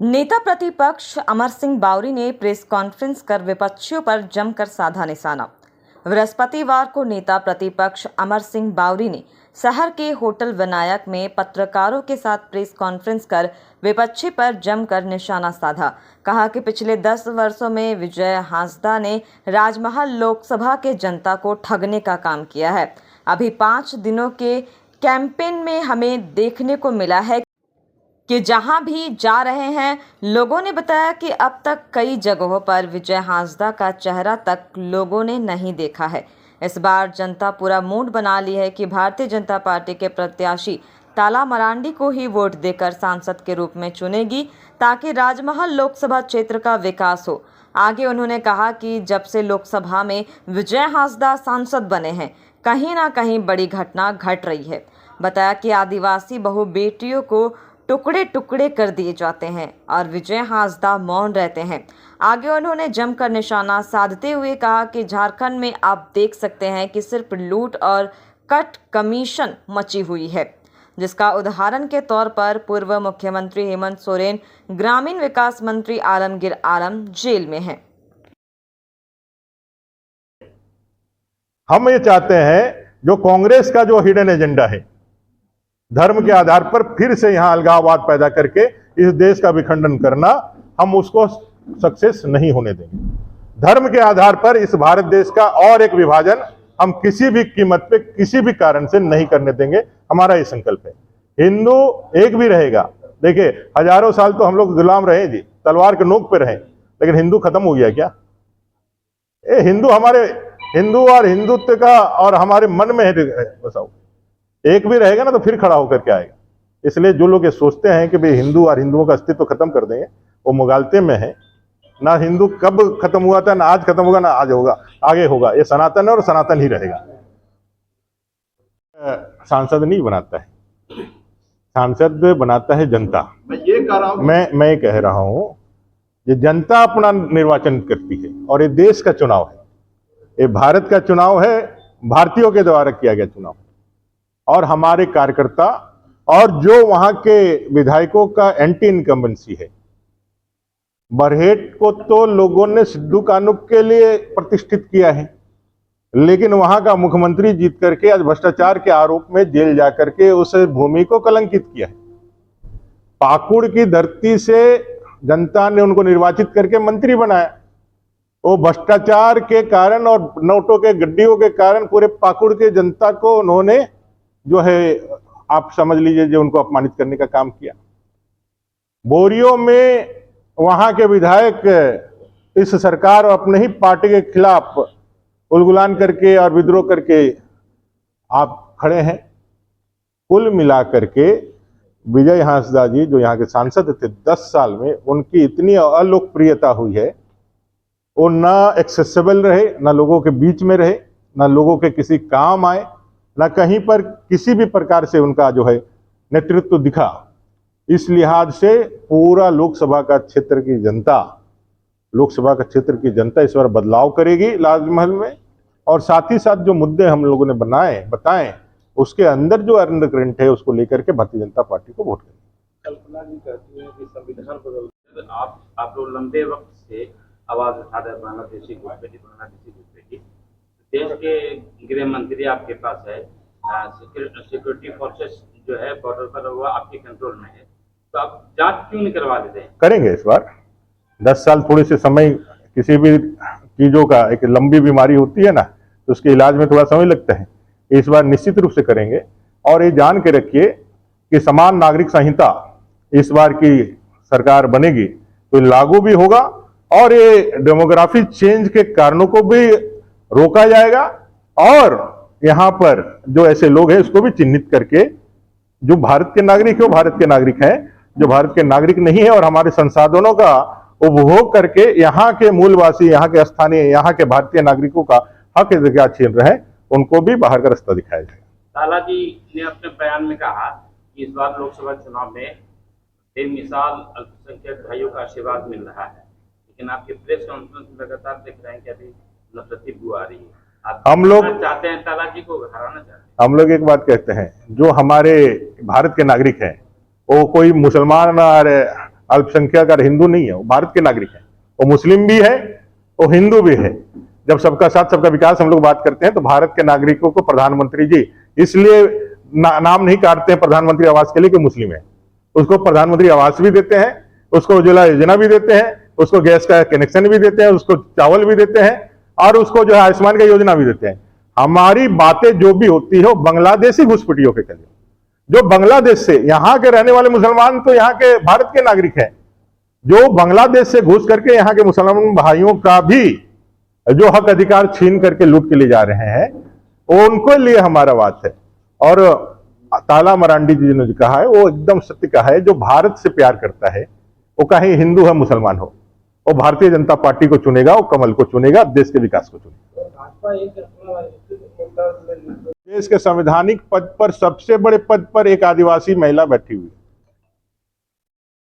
नेता प्रतिपक्ष अमर सिंह बावरी ने प्रेस कॉन्फ्रेंस कर विपक्षियों पर जमकर साधा निशाना। बृहस्पतिवार को नेता प्रतिपक्ष अमर सिंह बावरी ने शहर के होटल विनायक में पत्रकारों के साथ प्रेस कॉन्फ्रेंस कर विपक्षी पर जमकर निशाना साधा। कहा कि पिछले 10 वर्षों में विजय हांसदा ने राजमहल लोकसभा के जनता को ठगने का काम किया है। अभी 5 दिनों के कैंपेन में हमें देखने को मिला है कि जहां भी जा रहे हैं लोगों ने बताया कि अब तक कई जगहों पर विजय हांसदा का चेहरा तक लोगों ने नहीं देखा है। इस बार जनता पूरा मूड बना ली है कि भारतीय जनता पार्टी के प्रत्याशी ताला मरांडी को ही वोट देकर सांसद के रूप में चुनेगी ताकि राजमहल लोकसभा क्षेत्र का विकास हो। आगे उन्होंने कहा कि जब से लोकसभा में विजय हांसदा सांसद बने हैं कहीं ना कहीं बड़ी घटना घट रही है। बताया कि आदिवासी बहु बेटियों को टुकड़े टुकड़े कर दिए जाते हैं और विजय हांसदा मौन रहते हैं। आगे उन्होंने जमकर निशाना साधते हुए कहा कि झारखंड में आप देख सकते हैं कि सिर्फ लूट और कट कमीशन मची हुई है, जिसका उदाहरण के तौर पर पूर्व मुख्यमंत्री हेमंत सोरेन, ग्रामीण विकास मंत्री आलमगीर आलम जेल में हैं। हम ये चाहते हैं जो कांग्रेस का जो हिडन एजेंडा है, धर्म के आधार पर फिर से यहां अलगाववाद पैदा करके इस देश का विखंडन करना, हम उसको सक्सेस नहीं होने देंगे। धर्म के आधार पर इस भारत देश का और एक विभाजन हम किसी भी कीमत पे किसी भी कारण से नहीं करने देंगे। हमारा ये संकल्प है। हिंदू एक भी रहेगा। देखिए, हजारों साल तो हम लोग गुलाम रहे जी, तलवार के नोक पे रहे, लेकिन हिंदू खत्म हो गया क्या? हिंदू हमारे हिंदू और हिंदुत्व का और हमारे मन में है बसाओ। एक भी रहेगा ना तो फिर खड़ा होकर के आएगा। इसलिए जो लोग ये सोचते हैं कि भाई हिंदू और हिंदुओं का अस्तित्व खत्म कर देंगे, वो मुगालते में है। ना हिंदू कब खत्म हुआ था, ना आज खत्म होगा, ना आज होगा, आगे होगा। ये सनातन है और सनातन ही रहेगा। सांसद नहीं बनाता है, सांसद बनाता है जनता। मैं ये कह रहा हूं ये जनता अपना निर्वाचन करती है और ये देश का चुनाव है, ये भारत का चुनाव है, भारतीयों के द्वारा किया गया चुनाव। और हमारे कार्यकर्ता और जो वहां के विधायकों का एंटी इनकम्बेंसी है। बरहेट को तो लोगों ने सिद्धू कानूक के लिए प्रतिष्ठित किया है, लेकिन वहां का मुख्यमंत्री जीत करके आज भ्रष्टाचार के आरोप में जेल जाकर के उस भूमि को कलंकित किया है। पाकुड़ की धरती से जनता ने उनको निर्वाचित करके मंत्री बनाया। वो भ्रष्टाचार के कारण और नोटों के गड्डियों के कारण पूरे पाकुड़ के जनता को उन्होंने जो है, आप समझ लीजिए, जो उनको अपमानित करने का काम किया। बोरियो में वहां के विधायक इस सरकार और अपने ही पार्टी के खिलाफ उलगुलान करके और विद्रोह करके आप खड़े हैं। कुल मिलाकर के विजय हांसदा जी जो यहाँ के सांसद थे 10 साल में, उनकी इतनी अलोकप्रियता हुई है। वो ना एक्सेसिबल रहे, ना लोगों के बीच में रहे, ना लोगों के किसी काम आए, ना कहीं पर किसी भी प्रकार से उनका जो है नेतृत्व दिखा। इस लिहाज से पूरा लोकसभा का क्षेत्र की जनता इस बार बदलाव करेगी राजमहल में। और साथ ही साथ जो मुद्दे हम लोगों ने बताएं उसके अंदर जो अंडरकरेंट है उसको लेकर के भारतीय जनता पार्टी को वोट करेंगे। कल्पना जी कहती है कि संविधान बदल, आप लोग लंबे वक्त से आवाज उठा रहे बांग्लादेशी घुसपैठी। देश के गृह मंत्री आपके पास है, सिक्योरिटी फोर्सेस जो है बॉर्डर पर वो आपके कंट्रोल में है, तो आप जांच क्यों नहीं करवा देते हैं? करेंगे इस बार। 10 साल थोड़े से समय, किसी भी चीजों का एक लंबी बीमारी होती है ना, तो उसके इलाज में थोड़ा समय लगता है। इस बार निश्चित रूप से करेंगे। और ये जान के रखिए कि समान नागरिक संहिता इस बार की सरकार बनेगी तो लागू भी होगा और ये डेमोग्राफी चेंज के कारणों को भी रोका जाएगा। और यहाँ पर जो ऐसे लोग हैं उसको भी चिन्हित करके, जो भारत के नागरिक है वो भारत के नागरिक हैं, जो भारत के नागरिक नहीं है और हमारे संसाधनों का उपभोग करके यहाँ के मूलवासी, यहाँ के स्थानीय, यहाँ के भारतीय नागरिकों का हक अधिकार छीन रहे हैं, उनको भी बाहर का रास्ता दिखाया जाएगा। ताला जी ने अपने बयान में कहा कि इस बार लोकसभा चुनाव में बेमिसाल अल्पसंख्यक भाइयों का आशीर्वाद मिल रहा है, लेकिन आपके प्रेस कॉन्फ्रेंस में लगातार देख रहे हैं कि अभी नफरती बू आ रही है। हम लोग चाहते हैं ताला जी को हराना चाहते हैं। हम लोग एक बात कहते हैं, जो हमारे भारत के नागरिक हैं वो कोई मुसलमान और अल्पसंख्यक और हिंदू नहीं है, वो भारत के नागरिक है। वो मुस्लिम भी है, वो हिंदू भी है। जब सबका साथ सबका विकास हम लोग बात करते हैं तो भारत के नागरिकों को प्रधानमंत्री जी इसलिए नाम नहीं काटते हैं प्रधानमंत्री आवास के लिए कि मुस्लिम है। उसको प्रधानमंत्री आवास भी देते हैं, उसको उज्ज्वला योजना भी देते हैं, उसको गैस का कनेक्शन भी देते हैं, उसको चावल भी देते हैं और उसको जो है आयुष्मान का योजना भी देते हैं। हमारी बातें जो भी होती है वो बांग्लादेशी घुसपैठियों के लिए, जो बांग्लादेश से, यहाँ के रहने वाले मुसलमान तो यहाँ के भारत के नागरिक हैं, जो बांग्लादेश से घुस करके यहाँ के मुसलमान भाइयों का भी जो हक अधिकार छीन करके लूट के ले जा रहे हैं, उनको लिए हमारा बात है। और ताला मरांडी जी ने जो कहा है वो एकदम सत्य कहा है। जो भारत से प्यार करता है वो कहीं हिंदू है मुसलमान हो, वो भारतीय जनता पार्टी को चुनेगा, वो कमल को चुनेगा, देश के विकास को चुनेगा। देश के संवैधानिक पद पर, सबसे बड़े पद पर एक आदिवासी महिला बैठी हुई,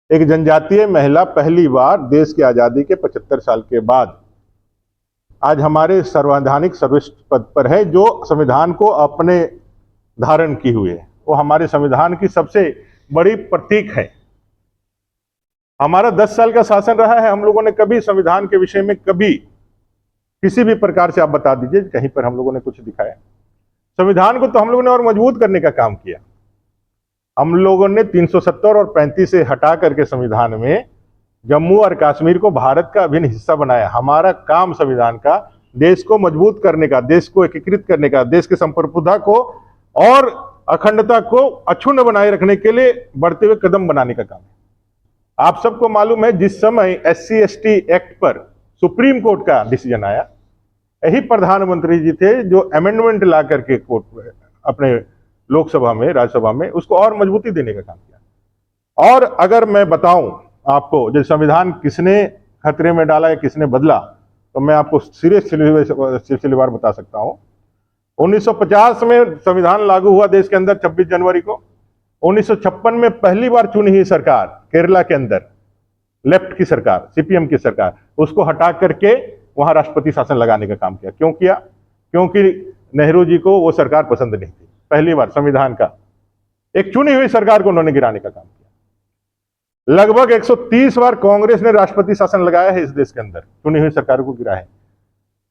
एक जनजातीय महिला पहली बार देश की आजादी के 75 साल के बाद आज हमारे संवैधानिक सर्वोच्च पद पर है, जो संविधान को अपने धारण की हुई है। वो हमारे संविधान की सबसे बड़ी प्रतीक है। हमारा 10 साल का शासन रहा है, हम लोगों ने कभी संविधान के विषय में कभी किसी भी प्रकार से आप बता दीजिए कहीं पर हम लोगों ने कुछ दिखाया? संविधान को तो हम लोगों ने और मजबूत करने का काम किया। हम लोगों ने 370 और 35 से हटा करके संविधान में जम्मू और कश्मीर को भारत का अभिन्न हिस्सा बनाया। हमारा काम संविधान का देश को मजबूत करने का, देश को एकीकृत करने का, देश के संप्रभुता को और अखंडता को अक्षुण्ण बनाए रखने के लिए बढ़ते हुए कदम बनाने का काम है। आप सबको मालूम है जिस समय SC/ST एक्ट पर सुप्रीम कोर्ट का डिसीजन आया, यही प्रधानमंत्री जी थे जो अमेंडमेंट ला करके कोर्ट अपने लोकसभा में, राज्यसभा में उसको और मजबूती देने का काम किया। और अगर मैं बताऊं आपको जो संविधान किसने खतरे में डाला या किसने बदला, तो मैं आपको सिलसिलेवार बता सकता हूं। 1950 में संविधान लागू हुआ देश के अंदर 26 जनवरी को। 1956 में पहली बार चुनी हुई सरकार केरला के अंदर, लेफ्ट की सरकार, CPM की सरकार, उसको हटा करके वहां राष्ट्रपति शासन लगाने का काम किया। क्यों किया? क्योंकि नेहरू जी को वो सरकार पसंद नहीं थी। पहली बार संविधान का एक चुनी हुई सरकार को उन्होंने गिराने का काम किया। लगभग 130 बार कांग्रेस ने राष्ट्रपति शासन लगाया है इस देश के अंदर, चुनी हुई सरकार को गिराया है।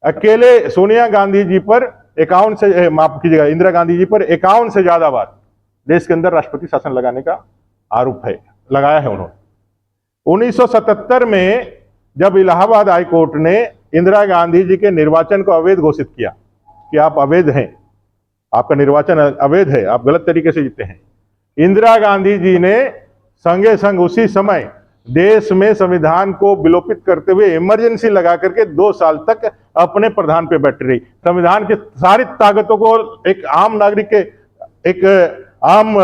अकेले सोनिया गांधी जी पर 51 से, माफ कीजिएगा, इंदिरा गांधी जी पर 51 से ज्यादा बार देश के अंदर राष्ट्रपति शासन लगाने का आरोप है, लगाया है उन्होंने। 1977 में जब इलाहाबाद हाई कोर्ट ने इंदिरा गांधी जी के निर्वाचन को अवैध घोषित किया कि आप अवैध हैं, आपका निर्वाचन अवैध है, आप गलत तरीके से जीते हैं, इंदिरा गांधी जी ने संगे संग उसी समय देश में संविधान को विलोपित करते हुए इमरजेंसी लगा करके 2 साल तक अपने प्रधान पे बैठी रही। संविधान की सारी ताकतों को एक आम नागरिक के, एक आम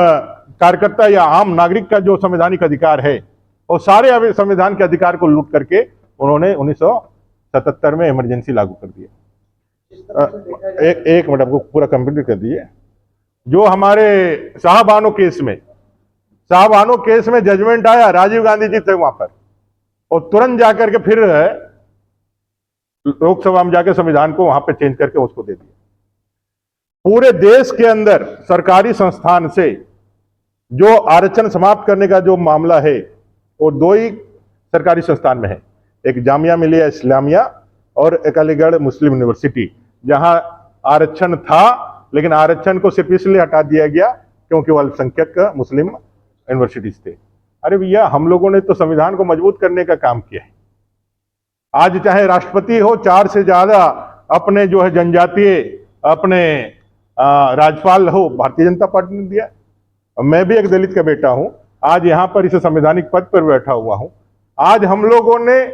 कार्यकर्ता या आम नागरिक का जो संवैधानिक अधिकार है, और सारे संविधान के अधिकार को लूट करके उन्होंने 1977 में इमरजेंसी लागू कर दिया। एक मिनट आपको पूरा कंप्लीट कर दिए। जो हमारे शाहबानो केस में जजमेंट आया, राजीव गांधी जी थे वहां पर, और तुरंत जाकर के फिर लोकसभा में जाकर संविधान को वहां पे चेंज करके उसको दे दिया। पूरे देश के अंदर सरकारी संस्थान से जो आरक्षण समाप्त करने का जो मामला है वो 2 ही सरकारी संस्थान में है, एक जामिया मिलिया इस्लामिया और एक अलीगढ़ मुस्लिम यूनिवर्सिटी, जहां आरक्षण था लेकिन आरक्षण को सिर्फ इसलिए हटा दिया गया क्योंकि वो अल्पसंख्यक मुस्लिम यूनिवर्सिटीज थे। अरे भैया, हम लोगों ने तो संविधान को मजबूत करने का काम किया है। आज चाहे राष्ट्रपति हो, 4 से ज्यादा अपने जो है जनजातीय अपने राज्यपाल हो, भारतीय जनता पार्टी ने दिया। मैं भी एक दलित का बेटा हूं, आज यहां पर इस संवैधानिक पद पर बैठा हुआ हूं। आज हम लोगों ने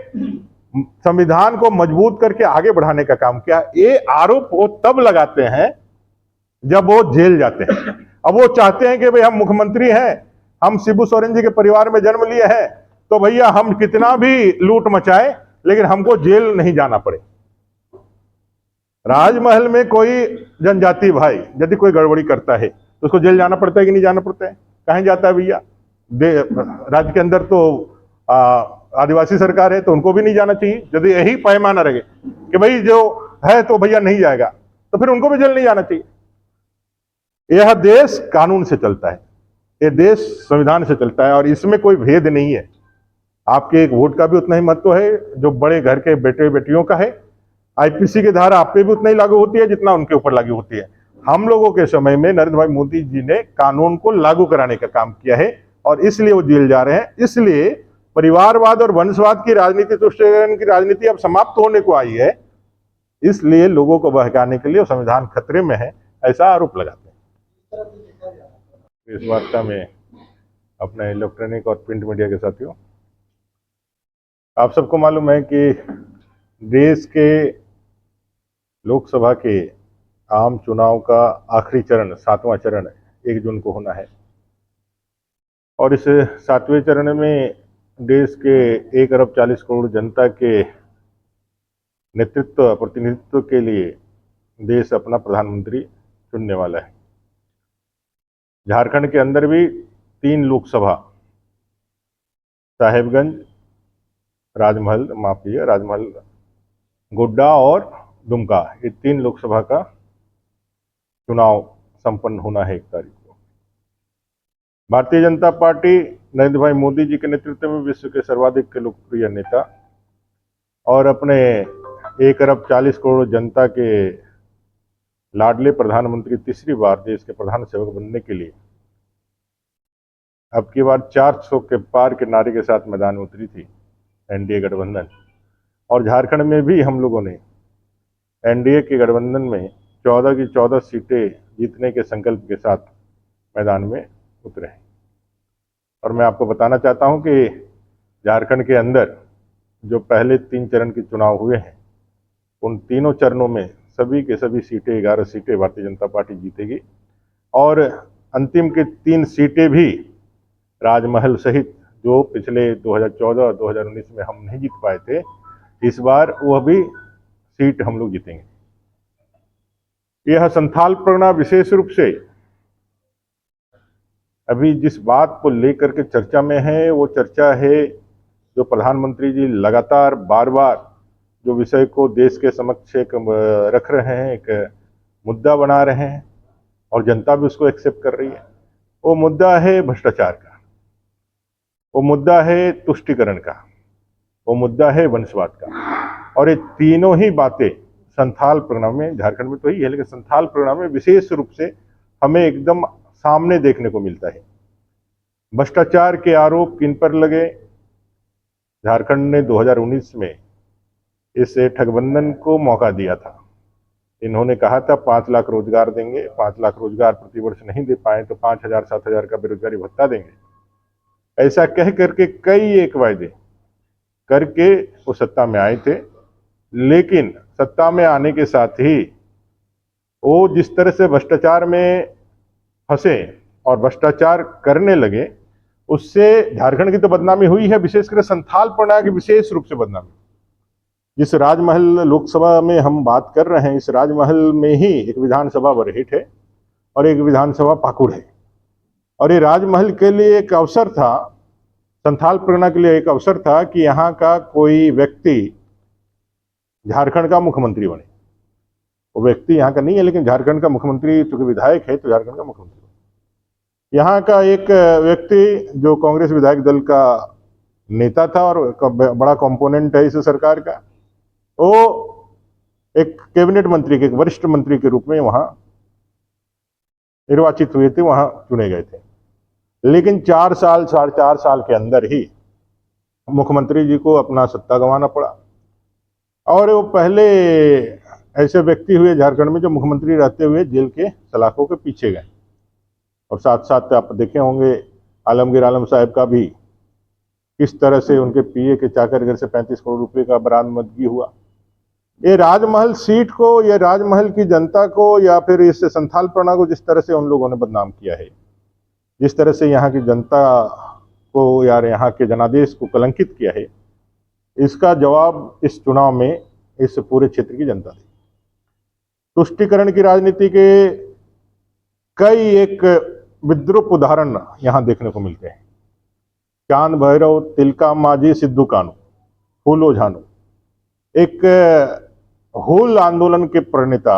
संविधान को मजबूत करके आगे बढ़ाने का काम किया। ये आरोप वो तब लगाते हैं जब वो जेल जाते हैं। अब वो चाहते हैं कि भाई हम मुख्यमंत्री हैं, हम शिबू सोरेन जी के परिवार में जन्म लिए हैं, तो भैया हम कितना भी लूट मचाए लेकिन हमको जेल नहीं जाना पड़े। राजमहल में कोई जनजाति भाई यदि कोई गड़बड़ी करता है तो उसको जेल जाना पड़ता है कि नहीं जाना पड़ता है? कहीं जाता है भैया? राज्य के अंदर तो आदिवासी सरकार है तो उनको भी नहीं जाना चाहिए। यदि यही पैमाना रहे कि भाई जो है तो भैया नहीं जाएगा, तो फिर उनको भी जेल नहीं जाना चाहिए। यह देश कानून से चलता है, यह देश संविधान से चलता है और इसमें कोई भेद नहीं है। आपके एक वोट का भी उतना ही महत्व है जो बड़े घर के बेटे बेटियों का है। आईपीसी की धारा आप पे भी उतना ही लागू होती है जितना उनके ऊपर लागू होती है। हम लोगों के समय में नरेंद्र भाई मोदी जी ने कानून को लागू कराने का काम किया है और इसलिए वो जेल जा रहे हैं। इसलिए परिवारवाद और वंशवाद की राजनीति, तुष्टीकरण की राजनीति अब समाप्त होने को आई है। इसलिए लोगों को बहकाने के लिए संविधान खतरे में है, ऐसा आरोप लगाते हैं। इस वार्ता में अपने इलेक्ट्रॉनिक और प्रिंट मीडिया के साथियों, आप सबको मालूम है कि देश के लोकसभा के आम चुनाव का आखिरी चरण 7वां चरण 1 जून को होना है और इस 7वें चरण में देश के 1 अरब 40 करोड़ जनता के नेतृत्व प्रतिनिधित्व के लिए देश अपना प्रधानमंत्री चुनने वाला है। झारखंड के अंदर भी 3 लोकसभा, साहेबगंज, राजमहल, गोड्डा और दुमका, ये 3 लोकसभा का चुनाव संपन्न होना है 1 तारीख को। भारतीय जनता पार्टी नरेंद्र भाई मोदी जी के नेतृत्व में विश्व के सर्वाधिक लोकप्रिय नेता और अपने 1 अरब 40 करोड़ जनता के लाडले प्रधानमंत्री तीसरी बार देश के प्रधान सेवक बनने के लिए अब की बार 400 के पार के नारे के साथ मैदान में उतरी थी एनडीए गठबंधन। और झारखंड में भी हम लोगों ने एनडीए के गठबंधन में 14 की 14 सीटें जीतने के संकल्प के साथ मैदान में उतरे हैं। और मैं आपको बताना चाहता हूं कि झारखंड के अंदर जो पहले 3 चरण के चुनाव हुए हैं, उन तीनों चरणों में सभी के सभी सीटें, 11 सीटें भारतीय जनता पार्टी जीतेगी और अंतिम की 3 सीटें भी राजमहल सहित जो पिछले 2014 और 2019 में हम नहीं जीत पाए थे, इस बार वह भी सीट हम लोग जीतेंगे। यह संथाल परगना विशेष रूप से अभी जिस बात को लेकर के चर्चा में है, वो चर्चा है जो प्रधानमंत्री जी लगातार बार बार जो विषय को देश के समक्ष एक रख रहे हैं, एक मुद्दा बना रहे हैं और जनता भी उसको एक्सेप्ट कर रही है। वो मुद्दा है भ्रष्टाचार का, वो मुद्दा है तुष्टीकरण का, वो मुद्दा है वंशवाद का। और ये तीनों ही बातें संथाल परगना में, झारखंड में तो ही है, लेकिन संथाल परगना में विशेष रूप से हमें एकदम सामने देखने को मिलता है। भ्रष्टाचार के आरोप किन पर लगे? झारखंड ने 2019 में इस ठगबंधन को मौका दिया था। इन्होंने कहा था 5 लाख रोजगार देंगे, 5 लाख रोजगार प्रतिवर्ष नहीं दे पाए तो 5,000-7,000 का बेरोजगारी भत्ता देंगे। ऐसा कह करके कई एक वायदे करके वो सत्ता में आए थे, लेकिन सत्ता में आने के साथ ही वो जिस तरह से भ्रष्टाचार में फंसे और भ्रष्टाचार करने लगे, उससे झारखंड की तो बदनामी हुई है, विशेषकर संथाल परगना की विशेष रूप से बदनामी। जिस राजमहल लोकसभा में हम बात कर रहे हैं, इस राजमहल में ही एक विधानसभा बरहेट है और एक विधानसभा पाकुड़ है। और ये राजमहल के लिए एक अवसर था, संथाल परगना के लिए एक अवसर था कि यहाँ का कोई व्यक्ति झारखंड का मुख्यमंत्री बने। वो व्यक्ति यहाँ का नहीं है, लेकिन झारखंड का मुख्यमंत्री, चूंकि विधायक है तो झारखंड का मुख्यमंत्री। यहाँ का एक व्यक्ति जो कांग्रेस विधायक दल का नेता था और बड़ा कंपोनेंट है इस सरकार का, वो एक कैबिनेट मंत्री के, एक वरिष्ठ मंत्री के रूप में वहां निर्वाचित हुए थे, वहां चुने गए थे। लेकिन 4 साल, 4.5 साल के अंदर ही मुख्यमंत्री जी को अपना सत्ता गंवाना पड़ा। और वो पहले ऐसे व्यक्ति हुए झारखंड में जो मुख्यमंत्री रहते हुए जेल के सलाखों के पीछे गए। और साथ साथ आप देखे होंगे आलमगीर आलम साहब का भी किस तरह से उनके पीए के चाकर घर से 35 करोड़ रुपए का बरामदगी हुआ। ये राजमहल सीट को, या राजमहल की जनता को, या फिर इस संथाल परगना को जिस तरह से उन लोगों ने बदनाम किया है, जिस तरह से यहाँ की जनता को या यहाँ के जनादेश को कलंकित किया है, इसका जवाब इस चुनाव में इस पूरे क्षेत्र की जनता दी। तुष्टीकरण की राजनीति के कई एक विद्रूप उदाहरण यहाँ देखने को मिलते हैं। चांद भैरव, तिलका मांझी, सिद्धू कानू, फूलो झानो, एक हूल आंदोलन के प्रणेता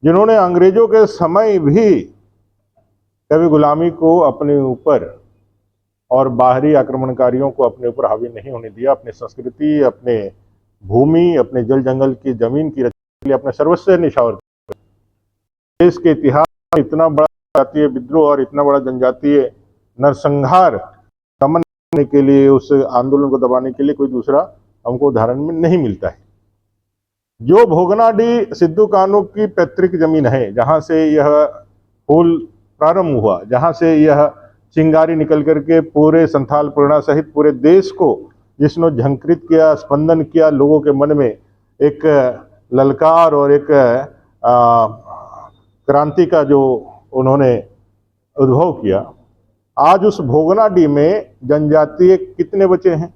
जिन्होंने अंग्रेजों के समय भी कभी गुलामी को अपने ऊपर और बाहरी आक्रमणकारियों को अपने ऊपर हावी नहीं होने दिया। अपनी संस्कृति, अपने भूमि, अपने जल जंगल की जमीन की रक्षा के लिए अपना सर्वस्व निछावर किया। देश के इतिहास में इतना बड़ा जातीय विद्रोह और इतना बड़ा जनजातीय नरसंहार दमन करने के लिए, उस आंदोलन को दबाने के लिए कोई दूसरा हमको उदाहरण में नहीं मिलता है। जो भोगनाडीह सिद्धू कान्हू की पैतृक जमीन है, जहां से यह फूल प्रारंभ हुआ, जहां से यह चिंगारी निकल करके पूरे संथाल पुराना सहित पूरे देश को जिसने झंकृत किया, स्पंदन किया, लोगों के मन में एक ललकार और एक क्रांति का जो उन्होंने उद्भव किया। आज उस भोगनाडीह में जनजातीय कितने बचे हैं?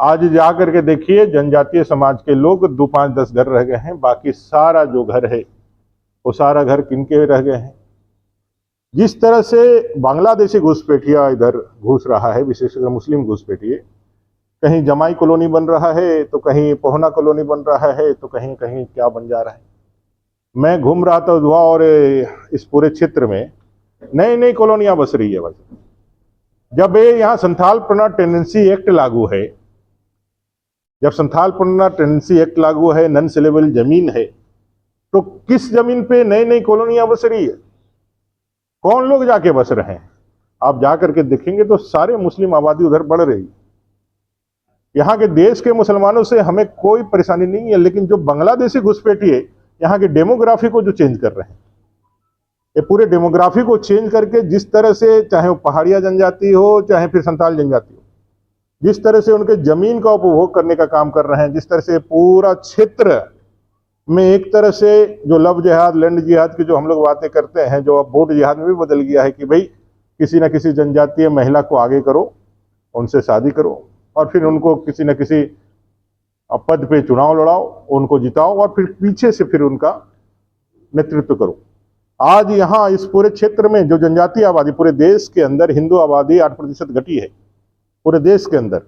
आज जाकर के देखिए, जनजातीय समाज के लोग 2, 5, 10 घर रह गए हैं। बाकी सारा जो घर है वो सारा घर किनके रह गए हैं? जिस तरह से बांग्लादेशी घुसपैठिया इधर घुस रहा है, विशेषकर मुस्लिम घुसपैठिए, कहीं जमाई कॉलोनी बन रहा है तो कहीं पोहना कॉलोनी बन रहा है तो कहीं कहीं क्या बन जा रहा है। मैं घूम रहा था उधवा और इस पूरे क्षेत्र में नई नई कॉलोनियां बस रही है। बस जब यहाँ संथाल पुराना टेंडेंसी एक्ट लागू है, जब संथाल पुराना टेंडेंसी एक्ट लागू है, नॉन सेलेबल जमीन है, तो किस जमीन पे नई नई कॉलोनियां बस रही है? कौन लोग जाके बस रहे हैं? आप जाकर के देखेंगे तो सारे मुस्लिम आबादी उधर बढ़ रही। यहाँ के देश के मुसलमानों से हमें कोई परेशानी नहीं है, लेकिन जो बांग्लादेशी घुसपैठिए यहाँ के डेमोग्राफी को जो चेंज कर रहे हैं, ये पूरे डेमोग्राफी को चेंज करके जिस तरह से, चाहे वो पहाड़िया जनजाति हो चाहे फिर संथाल जनजाति हो, जिस तरह से उनके जमीन का उपभोग करने का काम कर रहे हैं, जिस तरह से पूरा क्षेत्र में एक तरह से जो लव जिहाद, लैंड जिहाद की जो हम लोग बातें करते हैं, जो अब वोट जिहाद में भी बदल गया है कि भाई किसी न किसी जनजातीय महिला को आगे करो, उनसे शादी करो और फिर उनको किसी न किसी पद पे चुनाव लड़ाओ, उनको जिताओ और फिर पीछे से फिर उनका नेतृत्व करो। आज यहाँ इस पूरे क्षेत्र में जो जनजातीय आबादी, पूरे देश के अंदर हिंदू आबादी 8% घटी है पूरे देश के अंदर।